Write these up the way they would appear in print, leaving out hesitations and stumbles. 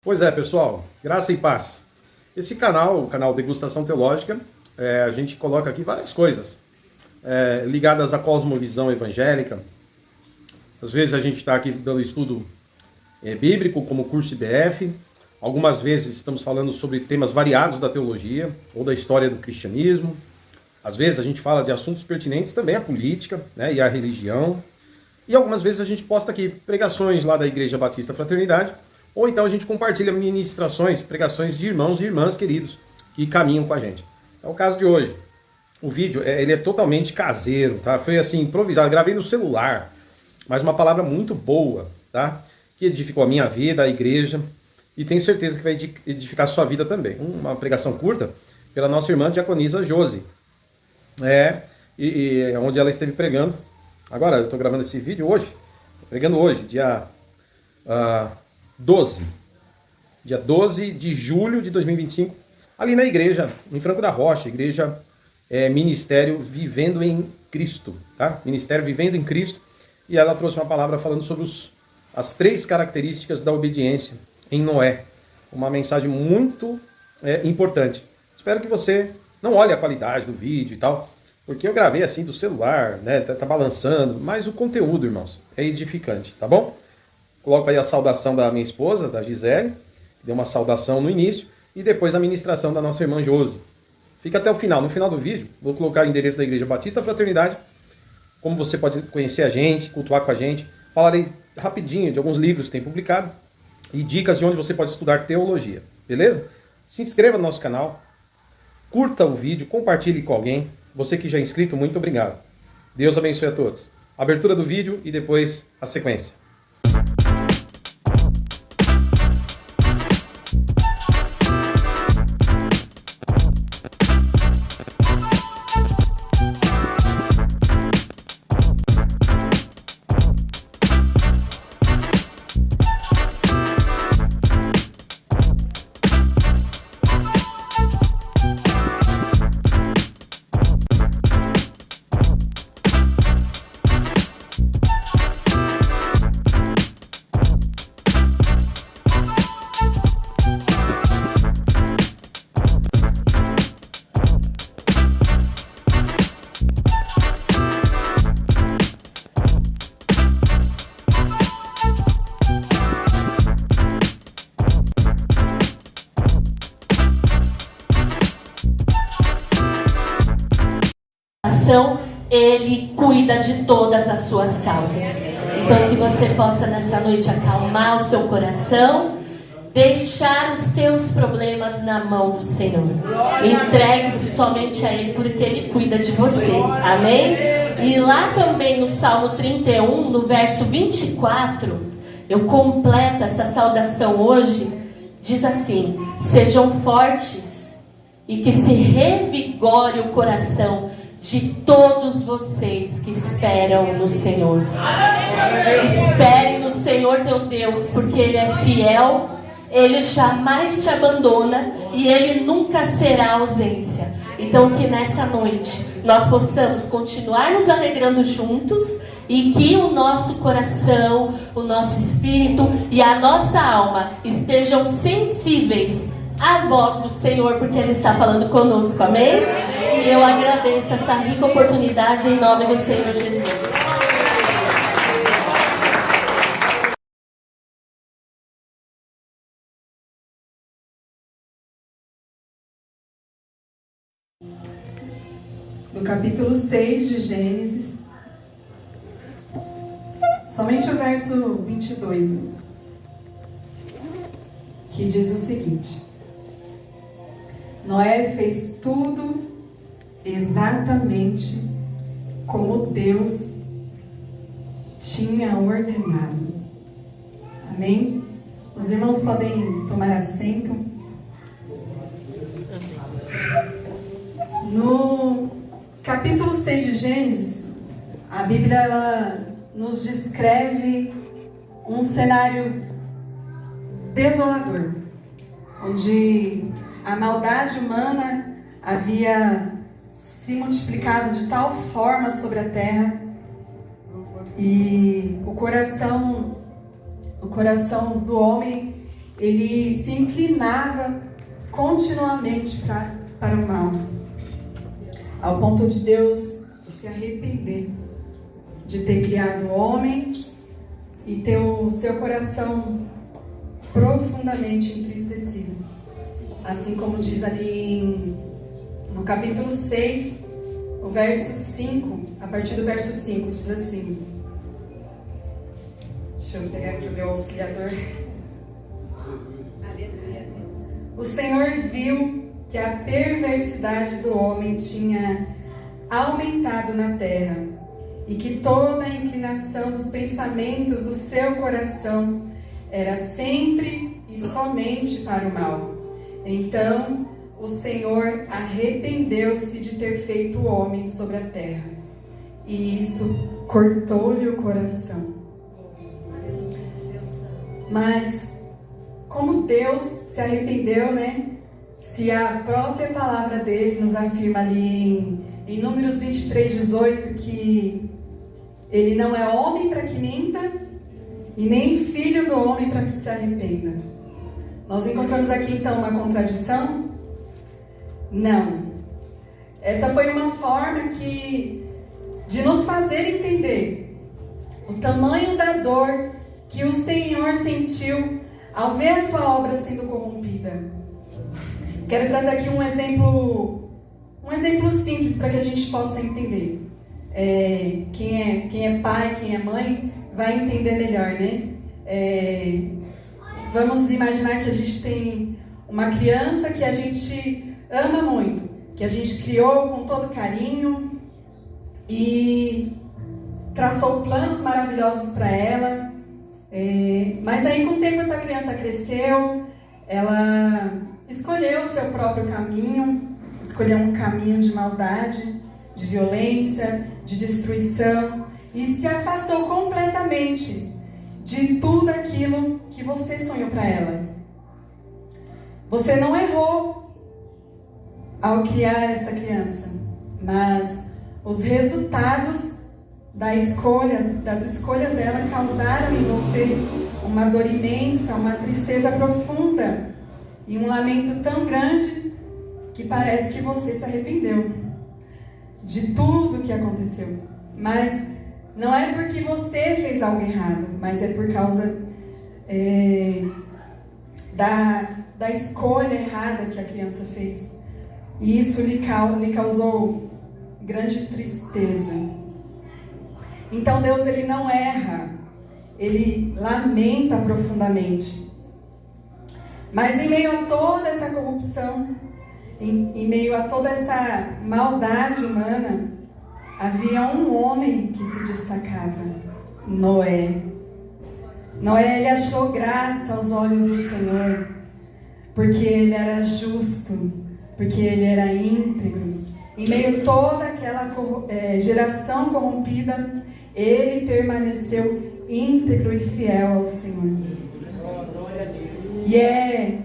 Pois é, pessoal, graça e paz. Esse canal, o canal Degustação Teológica, a gente coloca aqui várias coisas ligadas à cosmovisão evangélica. Às vezes a gente está aqui dando estudo bíblico, como curso IBF. Algumas vezes estamos falando sobre temas variados da teologia ou da história do cristianismo. Às vezes a gente fala de assuntos pertinentes também à política, né, e à religião. E algumas vezes a gente posta aqui pregações lá da Igreja Batista Fraternidade, ou então a gente compartilha ministrações, pregações de irmãos e irmãs queridos que caminham com a gente. É o caso de hoje. O vídeo ele é totalmente caseiro, tá? Foi assim, improvisado, gravei no celular, mas uma palavra muito boa, tá? Que edificou a minha vida, a igreja, e tenho certeza que vai edificar a sua vida também. Uma pregação curta pela nossa irmã diaconisa Josi, onde ela esteve pregando. Agora, eu estou gravando esse vídeo hoje, pregando hoje, dia 12 de julho de 2025, ali na igreja, em Franco da Rocha, igreja Ministério Vivendo em Cristo, tá? Ministério Vivendo em Cristo, e ela trouxe uma palavra falando sobre as 3 características da obediência em Noé, uma mensagem muito importante. Espero que você não olhe a qualidade do vídeo e tal, porque eu gravei assim do celular, né, tá balançando, mas o conteúdo, irmãos, é edificante, tá bom? Coloco aí a saudação da minha esposa, da Gisele, que deu uma saudação no início, e depois a ministração da nossa irmã Josi. Fica até o final. No final do vídeo, vou colocar o endereço da Igreja Batista Fraternidade, como você pode conhecer a gente, cultuar com a gente. Falarei rapidinho de alguns livros que tem publicado e dicas de onde você pode estudar teologia, beleza? Se inscreva no nosso canal, curta o vídeo, compartilhe com alguém. Você que já é inscrito, muito obrigado. Deus abençoe a todos. Abertura do vídeo e depois a sequência. Ele cuida de todas as suas causas. Então que você possa nessa noite acalmar o seu coração, deixar os teus problemas na mão do Senhor. Entregue-se somente a Ele, porque Ele cuida de você. Amém? E lá também no Salmo 31, no verso 24, eu completo essa saudação hoje, diz assim: sejam fortes e que se revigore o coração de todos vocês que esperam no Senhor. Espere no Senhor teu Deus, porque Ele é fiel, Ele jamais te abandona e Ele nunca será ausência. Então que nessa noite nós possamos continuar nos alegrando juntos e que o nosso coração, o nosso espírito e a nossa alma estejam sensíveis à voz do Senhor, porque Ele está falando conosco, amém? E eu agradeço essa rica oportunidade em nome do Senhor Jesus. No capítulo 6 de Gênesis, somente o verso 22, que diz o seguinte: Noé fez tudo exatamente como Deus tinha ordenado. Amém? Os irmãos podem tomar assento. No capítulo 6 de Gênesis, a Bíblia ela nos descreve um cenário desolador, onde a maldade humana havia se multiplicado de tal forma sobre a terra e o coração do homem ele se inclinava continuamente para o mal, ao ponto de Deus se arrepender de ter criado o homem e ter o seu coração profundamente entristecido. Assim como diz ali no capítulo 6, o verso 5, a partir do verso 5, diz assim. Deixa eu pegar aqui o meu auxiliador. O Senhor viu que a perversidade do homem tinha aumentado na terra e que toda a inclinação dos pensamentos do seu coração era sempre e somente para o mal. Então o Senhor arrependeu-se de ter feito o homem sobre a terra, e isso cortou-lhe o coração. Mas como Deus se arrependeu, né? Se a própria palavra dele nos afirma ali em Números 23:18 que ele não é homem para que minta e nem filho do homem para que se arrependa. Nós encontramos aqui então uma contradição? Não. Essa foi uma forma de nos fazer entender o tamanho da dor que o Senhor sentiu ao ver a sua obra sendo corrompida. Quero trazer aqui um exemplo simples para que a gente possa entender. Quem é pai, quem é mãe, vai entender melhor, né? Vamos imaginar que a gente tem uma criança que a gente ama muito, que a gente criou com todo carinho e traçou planos maravilhosos para ela. Mas aí com o tempo essa criança cresceu, ela escolheu o seu próprio caminho, escolheu um caminho de maldade, de violência, de destruição, e se afastou completamente de tudo aquilo que você sonhou para ela. Você não errou ao criar essa criança, mas os resultados das escolhas dela causaram em você uma dor imensa, uma tristeza profunda e um lamento tão grande que parece que você se arrependeu de tudo que aconteceu. Mas não é porque você fez algo errado, mas é por causa da escolha errada que a criança fez. E isso lhe causou grande tristeza. Então Deus, ele não erra, ele lamenta profundamente. Mas em meio a toda essa corrupção, em meio a toda essa maldade humana, havia um homem que se destacava, Noé. Noé, ele achou graça aos olhos do Senhor, porque ele era justo, porque ele era íntegro. Em meio a toda aquela geração corrompida, ele permaneceu íntegro e fiel ao Senhor. E é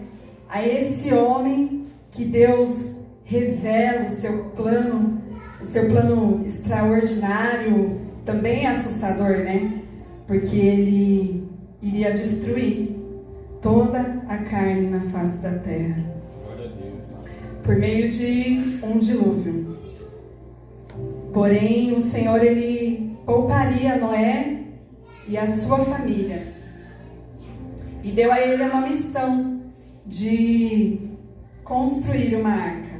a esse homem que Deus revela o seu plano extraordinário, também assustador, né? Porque ele iria destruir toda a carne na face da terra, por meio de um dilúvio. Porém, o Senhor, ele pouparia Noé e a sua família, e deu a ele uma missão de construir uma arca.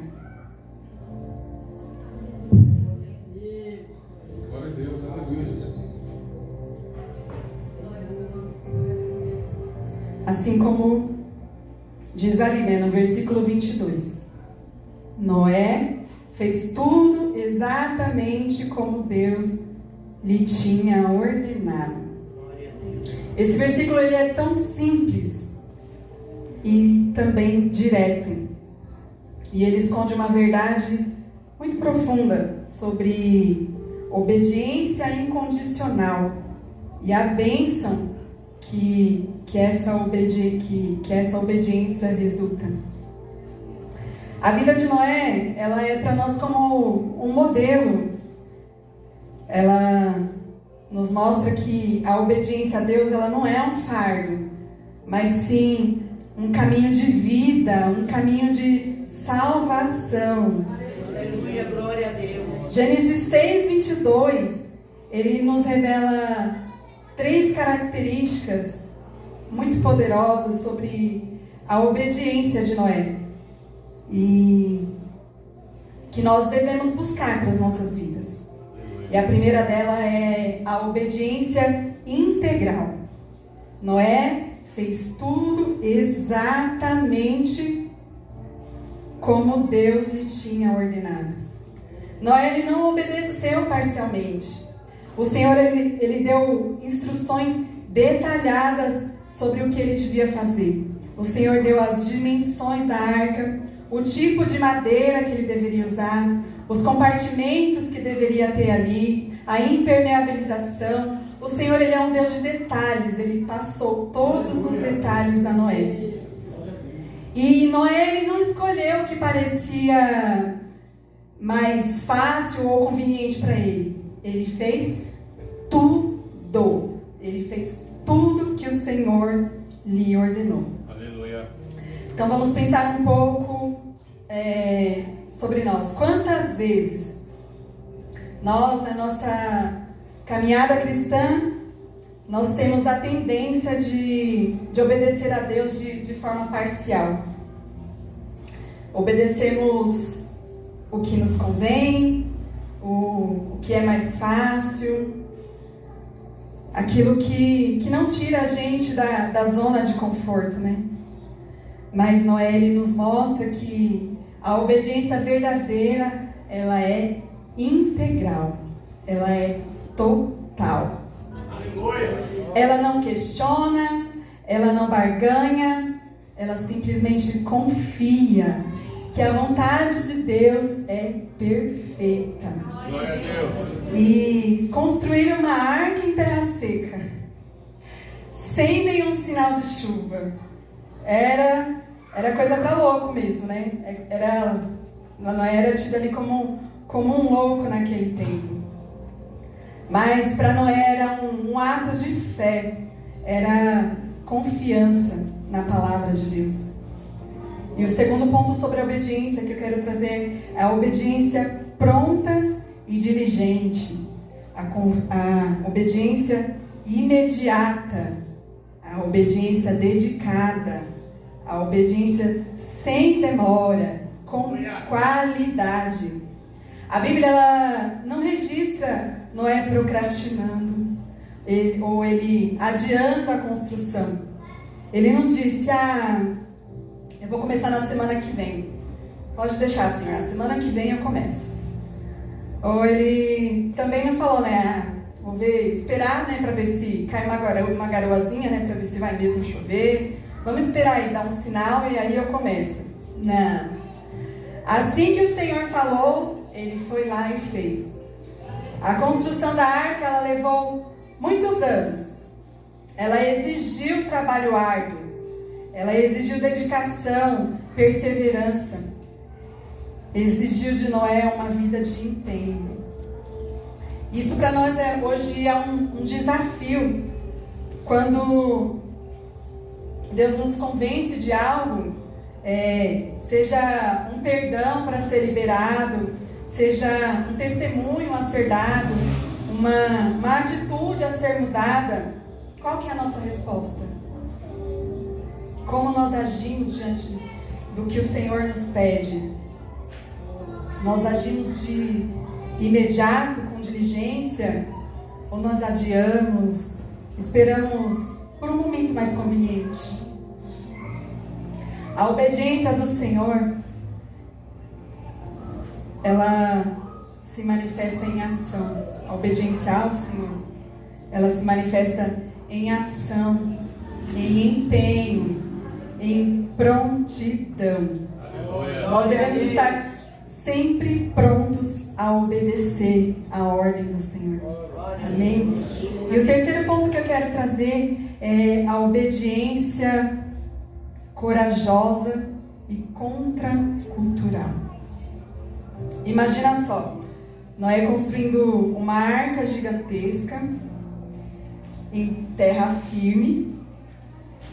Glória a Deus, aleluia. Assim como diz ali, né, no versículo 22. Noé fez tudo exatamente como Deus lhe tinha ordenado. Esse versículo, ele é tão simples e também direto. E ele esconde uma verdade muito profunda sobre obediência incondicional e a bênção que essa obediência resulta. A vida de Noé, ela é para nós como um modelo. Ela nos mostra que a obediência a Deus, ela não é um fardo, mas sim um caminho de vida, um caminho de salvação. Aleluia, glória a Deus. Gênesis 6:22, ele nos revela 3 características muito poderosas sobre a obediência de Noé e que nós devemos buscar para as nossas vidas. E a primeira dela é a obediência integral. Noé fez tudo exatamente como Deus lhe tinha ordenado. Noé ele não obedeceu parcialmente. O Senhor ele deu instruções detalhadas sobre o que ele devia fazer. O Senhor deu as dimensões da arca, o tipo de madeira que ele deveria usar, os compartimentos que deveria ter ali, a impermeabilização. O Senhor ele é um Deus de detalhes, ele passou todos os detalhes a Noé. E Noé ele não escolheu o que parecia mais fácil ou conveniente para ele. Ele fez tudo. Ele fez tudo que o Senhor lhe ordenou. Aleluia. Então vamos pensar um pouco sobre nós. Quantas vezes nós, na nossa caminhada cristã, nós temos a tendência de obedecer a Deus de forma parcial. Obedecemos o que nos convém, o que é mais fácil, aquilo que não tira a gente da zona de conforto, né? Mas Noé ele nos mostra que a obediência verdadeira, ela é integral, ela é total. Ela não questiona, ela não barganha, ela simplesmente confia que a vontade de Deus é perfeita. Glória a Deus. E construir uma arca em terra seca, sem nenhum sinal de chuva, era coisa para louco mesmo, né? Noé era tido ali como um louco naquele tempo. Mas para Noé era um ato de fé, era confiança na palavra de Deus. E o segundo ponto sobre a obediência que eu quero trazer é a obediência pronta e diligente, a obediência imediata, a obediência dedicada, a obediência sem demora, com qualidade. A Bíblia ela não registra Noé procrastinando, ou ele adiando a construção. Ele não disse, eu vou começar na semana que vem. Pode deixar, Senhor, a semana que vem eu começo. Ou ele também não falou, né? Vou esperar, né, para ver se cai uma garoazinha, né, para ver se vai mesmo chover. Vamos esperar aí, dar um sinal e aí eu começo. Não. Assim que o Senhor falou, ele foi lá e fez. A construção da arca, ela levou muitos anos. Ela exigiu trabalho árduo. Ela exigiu dedicação, perseverança. Exigiu de Noé uma vida de empenho. Isso para nós hoje é um desafio. Quando Deus nos convence de algo, seja um perdão para ser liberado, seja um testemunho a ser dado, uma atitude a ser mudada, qual que é a nossa resposta? Como nós agimos diante do que o Senhor nos pede? Nós agimos de imediato, com diligência, ou nós adiamos, esperamos por um momento mais conveniente? A obediência do Senhor, ela se manifesta em ação. A obediência ao Senhor, ela se manifesta em ação, em empenho, em prontidão. Nós devemos estar sempre prontos a obedecer a ordem do Senhor. Amém? E o terceiro ponto que eu quero trazer é a obediência corajosa e contracultural. Imagina só, Noé construindo uma arca gigantesca em terra firme,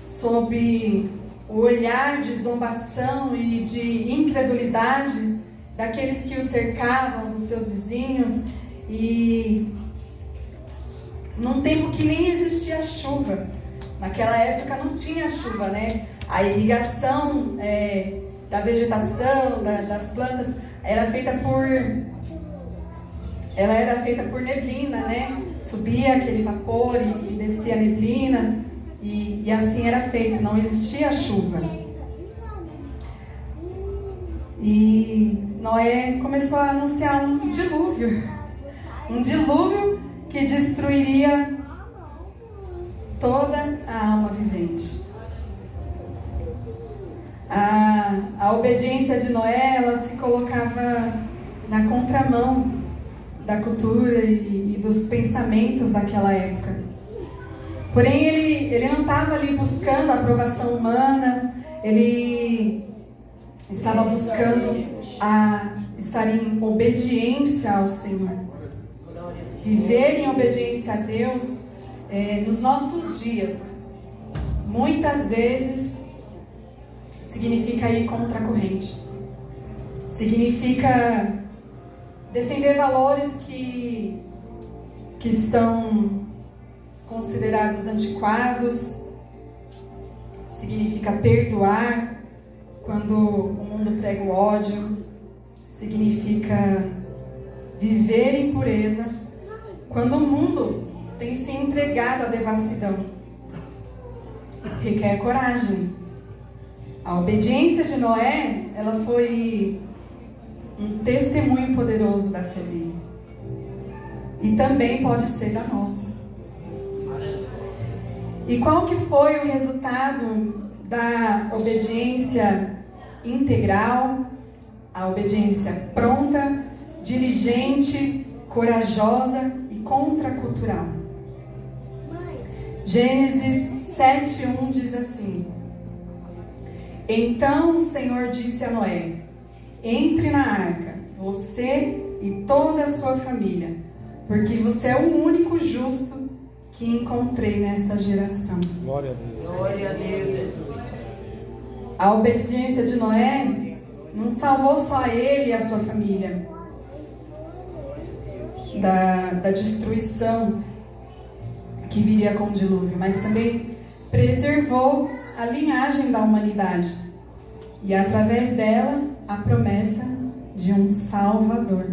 sob o olhar de zombação e de incredulidade daqueles que o cercavam, dos seus vizinhos, e num tempo que nem existia chuva. Naquela época não tinha chuva, né? A irrigação da vegetação, das plantas, era feita por neblina, né? Subia aquele vapor e descia a neblina, e assim era feito, não existia chuva. E Noé começou a anunciar um dilúvio que destruiria toda a alma vivente. A obediência de Noé, ela se colocava na contramão da cultura e dos pensamentos daquela época. Porém, ele não estava ali buscando a aprovação humana, ele estava buscando estar em obediência ao Senhor. Viver em obediência a Deus nos nossos dias, muitas vezes, significa ir contra a corrente. Significa defender valores que estão considerados antiquados. Significa perdoar quando o mundo prega o ódio. Significa viver em pureza quando o mundo tem se entregado à devassidão. Requer coragem. A obediência de Noé, ela foi um testemunho poderoso da fé dele. E também pode ser da nossa. E qual que foi o resultado da obediência integral, a obediência pronta, diligente, corajosa e contracultural? Gênesis 7:1 diz assim: Então o Senhor disse a Noé: Entre na arca, você e toda a sua família, porque você é o único justo que encontrei nessa geração. Glória a Deus. Glória a Deus. A obediência de Noé não salvou só ele e a sua família da destruição que viria com o dilúvio, mas também preservou a linhagem da humanidade e, através dela, a promessa de um Salvador.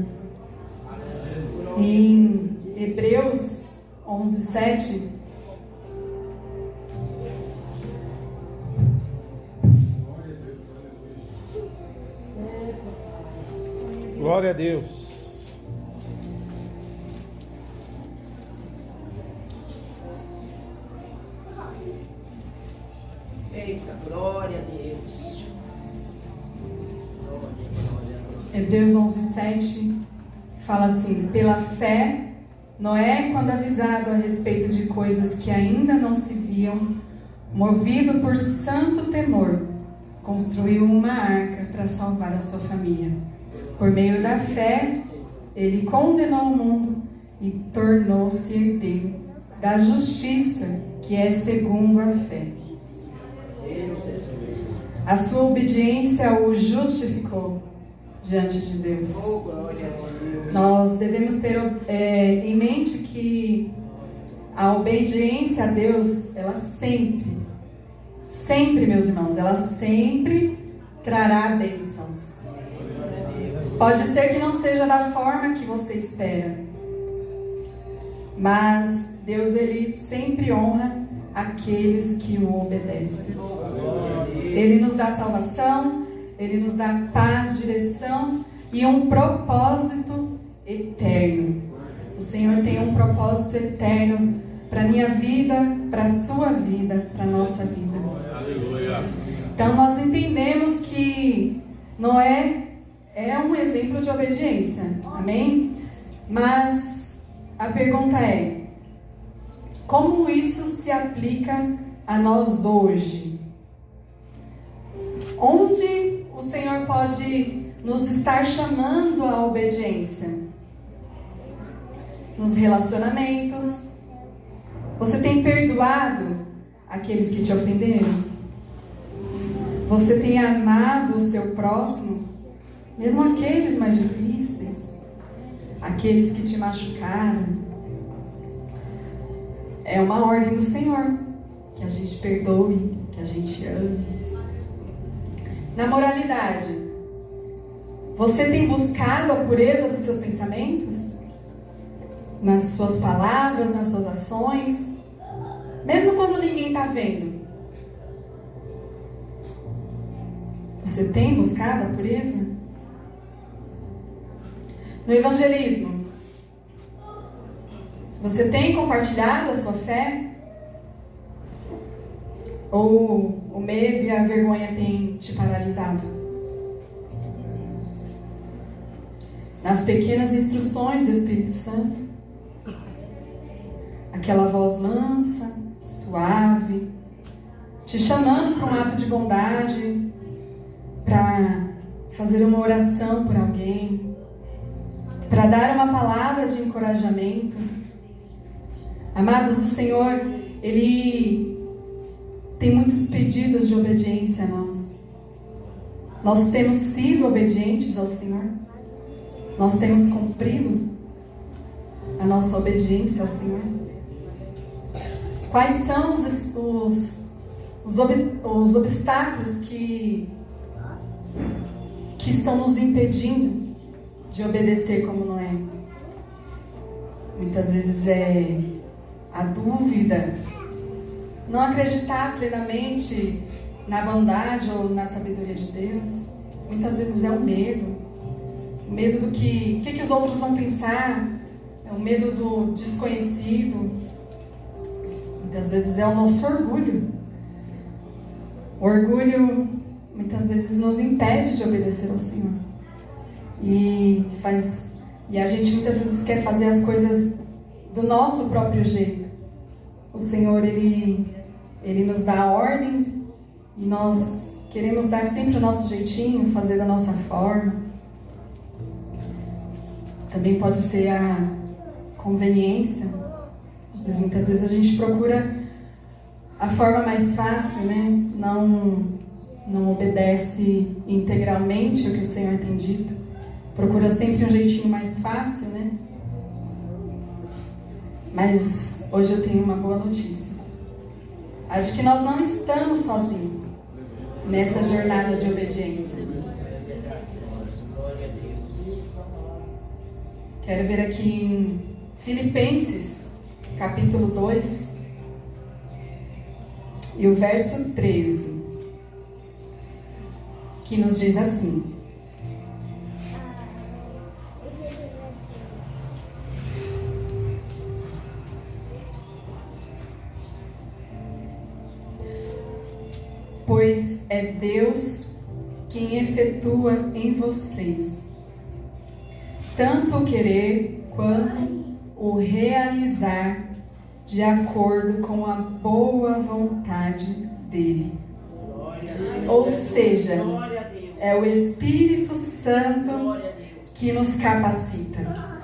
Em Hebreus 11:7, Glória a Deus. Eita, glória a Deus. Hebreus 11:7 fala assim: Pela fé, Noé, quando avisado a respeito de coisas que ainda não se viam, movido por santo temor, construiu uma arca para salvar a sua família. Por meio da fé, ele condenou o mundo e tornou-se herdeiro da justiça, que é segundo a fé. A sua obediência o justificou diante de Deus. Nós devemos ter em mente que a obediência a Deus, ela sempre, meus irmãos, ela sempre trará bênçãos. Pode ser que não seja da forma que você espera, mas Deus, ele sempre honra aqueles que o obedecem. Ele nos dá salvação, ele nos dá paz, direção e um propósito eterno. O Senhor tem um propósito eterno para a minha vida, para a sua vida, para a nossa vida. Então nós entendemos que Noé é um exemplo de obediência, amém? Mas a pergunta é: como isso se aplica a nós hoje? Onde o Senhor pode nos estar chamando à obediência? Nos relacionamentos? Você tem perdoado aqueles que te ofenderam? Você tem amado o seu próximo, mesmo aqueles mais difíceis, aqueles que te machucaram. É uma ordem do Senhor, que a gente perdoe, que a gente ame. Na moralidade, você tem buscado a pureza dos seus pensamentos? Nas suas palavras, nas suas ações? Mesmo quando ninguém está vendo? Você tem buscado a pureza? No evangelismo, você tem compartilhado a sua fé? Ou o medo e a vergonha têm te paralisado? Nas pequenas instruções do Espírito Santo, aquela voz mansa, suave, te chamando para um ato de bondade, para fazer uma oração por alguém, para dar uma palavra de encorajamento. Amados, o Senhor, Ele tem muitos pedidos de obediência a nós. Nós temos sido obedientes ao Senhor. Nós temos cumprido a nossa obediência ao Senhor. Quais são os obstáculos que estão nos impedindo de obedecer como Noé? Muitas vezes é a dúvida, não acreditar plenamente na bondade ou na sabedoria de Deus. Muitas vezes é o medo do que os outros vão pensar, é o medo do desconhecido. Muitas vezes é o nosso orgulho. O orgulho muitas vezes nos impede de obedecer ao Senhor. E a gente muitas vezes quer fazer as coisas do nosso próprio jeito. O Senhor, Ele nos dá ordens e nós queremos dar sempre o nosso jeitinho, fazer da nossa forma. Também pode ser a conveniência. Muitas vezes a gente procura a forma mais fácil, né? Não obedece integralmente o que o Senhor tem dito. Procura sempre um jeitinho mais fácil, né? Mas hoje eu tenho uma boa notícia. Acho que nós não estamos sozinhos nessa jornada de obediência. Quero ver aqui em Filipenses, capítulo 2, e o verso 13, que nos diz assim: pois é Deus quem efetua em vocês tanto o querer quanto o realizar de acordo com a boa vontade dele. Ou seja, é o Espírito Santo que nos capacita.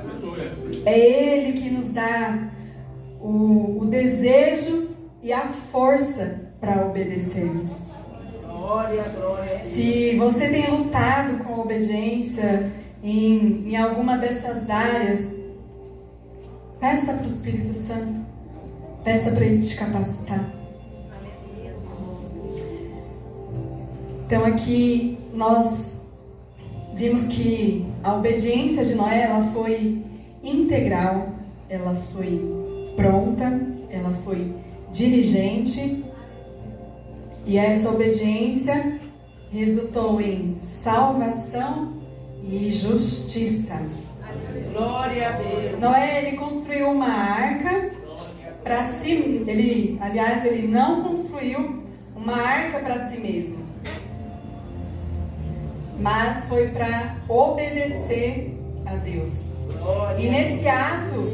É Ele que nos dá o desejo e a força para obedecermos. Se você tem lutado com a obediência em alguma dessas áreas, peça para o Espírito Santo, peça para Ele te capacitar. Então aqui nós vimos que a obediência de Noé, ela foi integral, ela foi pronta, ela foi diligente, e essa obediência resultou em salvação e justiça. Glória a Deus. Noé, ele construiu uma arca para si. Ele não construiu uma arca para si mesmo, mas foi para obedecer a Deus. E nesse ato,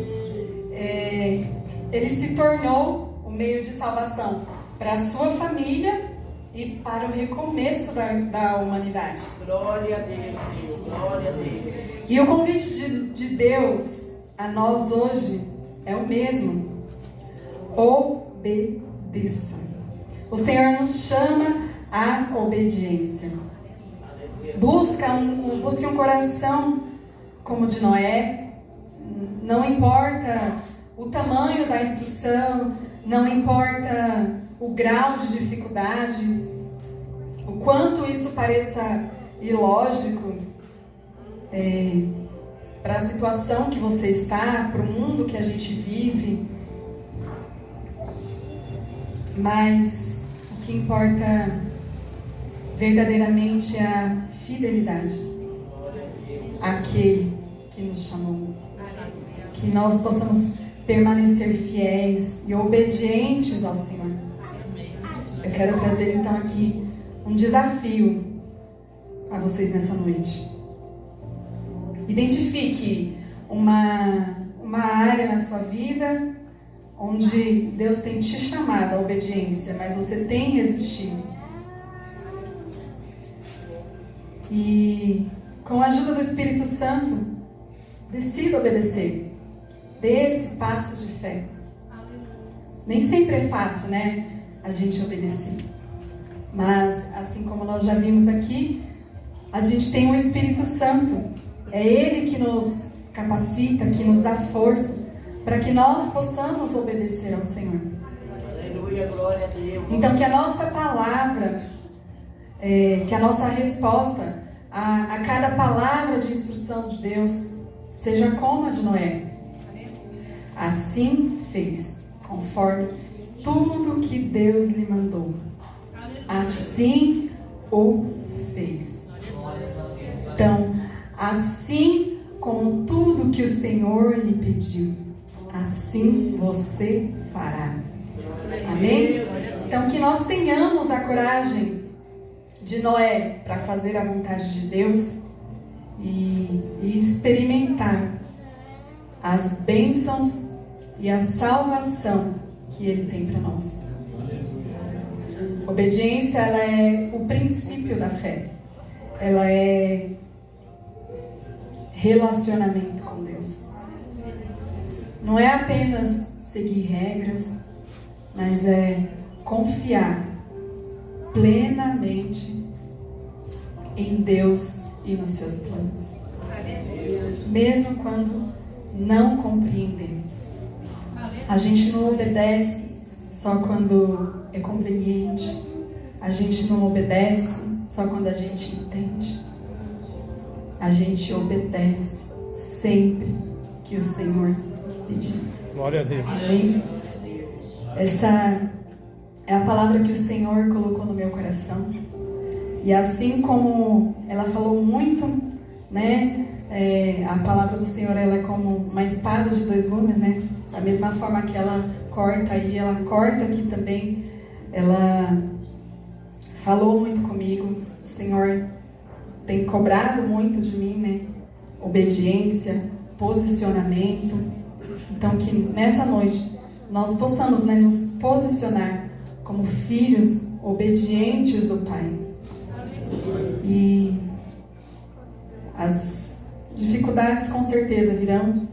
ele se tornou o meio de salvação para a sua família e para o recomeço da humanidade. Glória a Deus, Senhor. Glória a Deus. E o convite de Deus a nós hoje é o mesmo: obedeça. O Senhor nos chama a obediência. Busque um coração como o de Noé. Não importa o tamanho da instrução, não importa o grau de dificuldade, o quanto isso pareça ilógico para a situação que você está, para o mundo que a gente vive. Mas o que importa verdadeiramente é a fidelidade àquele que nos chamou. Que nós possamos permanecer fiéis e obedientes ao Senhor. Eu quero trazer então aqui um desafio a vocês nessa noite. Identifique uma área na sua vida onde Deus tem te chamado à obediência, mas você tem resistido. E com a ajuda do Espírito Santo, decida obedecer. Dê esse passo de fé. Nem sempre é fácil, né? A gente obedecer. Mas, assim como nós já vimos aqui, a gente tem o Espírito Santo. É Ele que nos capacita, que nos dá força, para que nós possamos obedecer ao Senhor. Aleluia, glória a Deus. Então, que a nossa palavra, que a nossa resposta a cada palavra de instrução de Deus seja como a de Noé. Assim fez, conforme tudo que Deus lhe mandou. Assim o fez. Então, assim como tudo que o Senhor lhe pediu, assim você fará. Amém? Então, que nós tenhamos a coragem de Noé para fazer a vontade de Deus e experimentar as bênçãos e a salvação que Ele tem para nós. Obediência, ela é o princípio da fé. Ela é relacionamento com Deus. Não é apenas seguir regras, mas é confiar plenamente em Deus e nos seus planos. Mesmo quando não compreendemos. A gente não obedece só quando é conveniente. A gente não obedece só quando a gente entende. A gente obedece sempre que o Senhor pedir. Glória a Deus. Amém? Essa é a palavra que o Senhor colocou no meu coração. E assim como ela falou muito, né? A palavra do Senhor, ela é como uma espada de dois gumes, né? Da mesma forma que ela corta aí, ela corta aqui também. Ela falou muito comigo. O Senhor tem cobrado muito de mim, né? Obediência, posicionamento. Então, que nessa noite nós possamos, né, nos posicionar como filhos obedientes do Pai. E as dificuldades com certeza virão,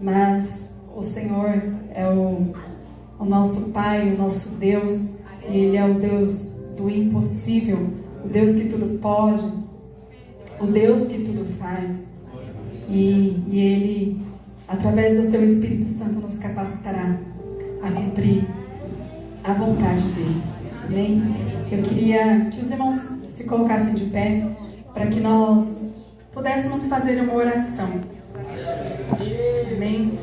mas o Senhor é o nosso Pai, o nosso Deus. Ele é o Deus do impossível, o Deus que tudo pode, o Deus que tudo faz. E Ele, através do seu Espírito Santo, nos capacitará a cumprir a vontade dEle. Amém? Eu queria que os irmãos se colocassem de pé para que nós pudéssemos fazer uma oração. Amém?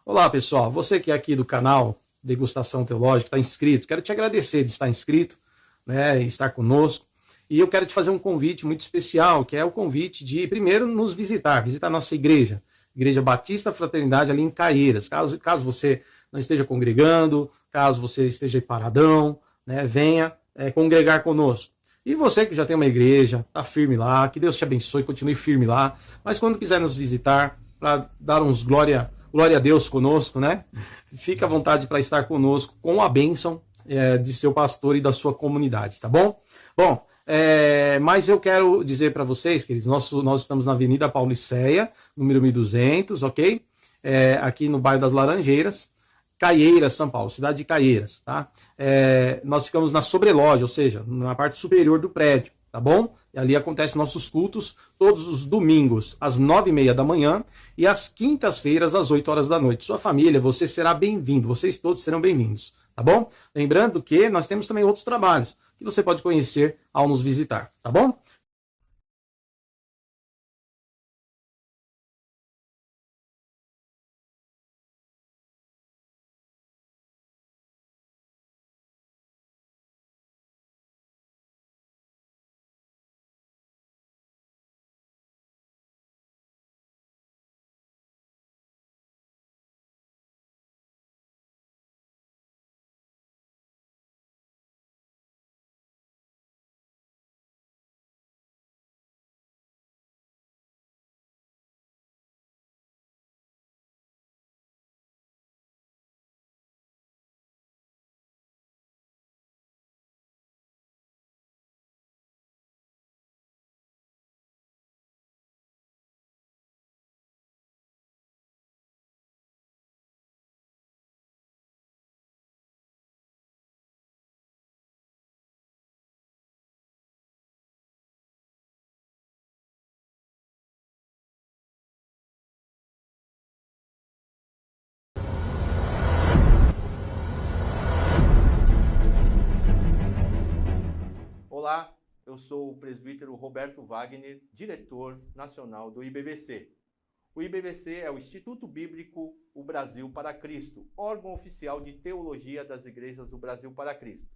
Olá pessoal, você que é aqui do canal Degustação Teológica, está inscrito, quero te agradecer de estar inscrito, né, e estar conosco. E eu quero te fazer um convite muito especial, que é o convite de primeiro nos visitar a nossa igreja, Igreja Batista Fraternidade ali em Caieiras. Caso você não esteja congregando, caso você esteja paradão, né, venha congregar conosco. E você que já tem uma igreja, está firme lá, que Deus te abençoe, continue firme lá. Mas quando quiser nos visitar, para dar uns glória glória a Deus conosco, né? Fique à vontade para estar conosco com a bênção de seu pastor e da sua comunidade, tá bom? Bom, mas eu quero dizer para vocês, queridos, nós estamos na Avenida Pauliceia, número 1200, ok? Aqui no bairro das Laranjeiras, Caieiras, São Paulo, cidade de Caieiras, tá? Nós ficamos na sobreloja, ou seja, na parte superior do prédio, tá bom? E ali acontecem nossos cultos todos os domingos, às 9h30 da manhã e às quintas-feiras, às 8 horas da noite. Sua família, você será bem-vindo, vocês todos serão bem-vindos, tá bom? Lembrando que nós temos também outros trabalhos que você pode conhecer ao nos visitar, tá bom? Olá, eu sou o presbítero Roberto Wagner, diretor nacional do IBBC. O IBBC é o Instituto Bíblico O Brasil para Cristo, órgão oficial de teologia das igrejas do Brasil para Cristo.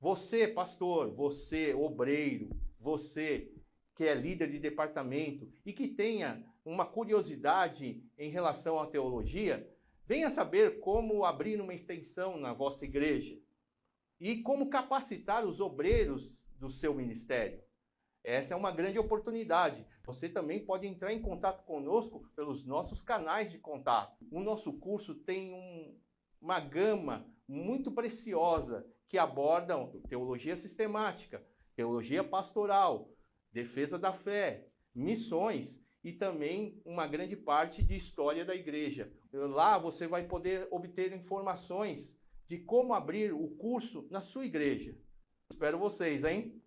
Você, pastor, você, obreiro, você que é líder de departamento e que tenha uma curiosidade em relação à teologia, venha saber como abrir uma extensão na vossa igreja e como capacitar os obreiros do seu ministério. Essa é uma grande oportunidade. Você também pode entrar em contato conosco pelos nossos canais de contato. O nosso curso tem uma gama muito preciosa que abordam teologia sistemática, teologia pastoral, defesa da fé, missões e também uma grande parte de história da igreja. Lá você vai poder obter informações de como abrir o curso na sua igreja. Espero vocês, hein?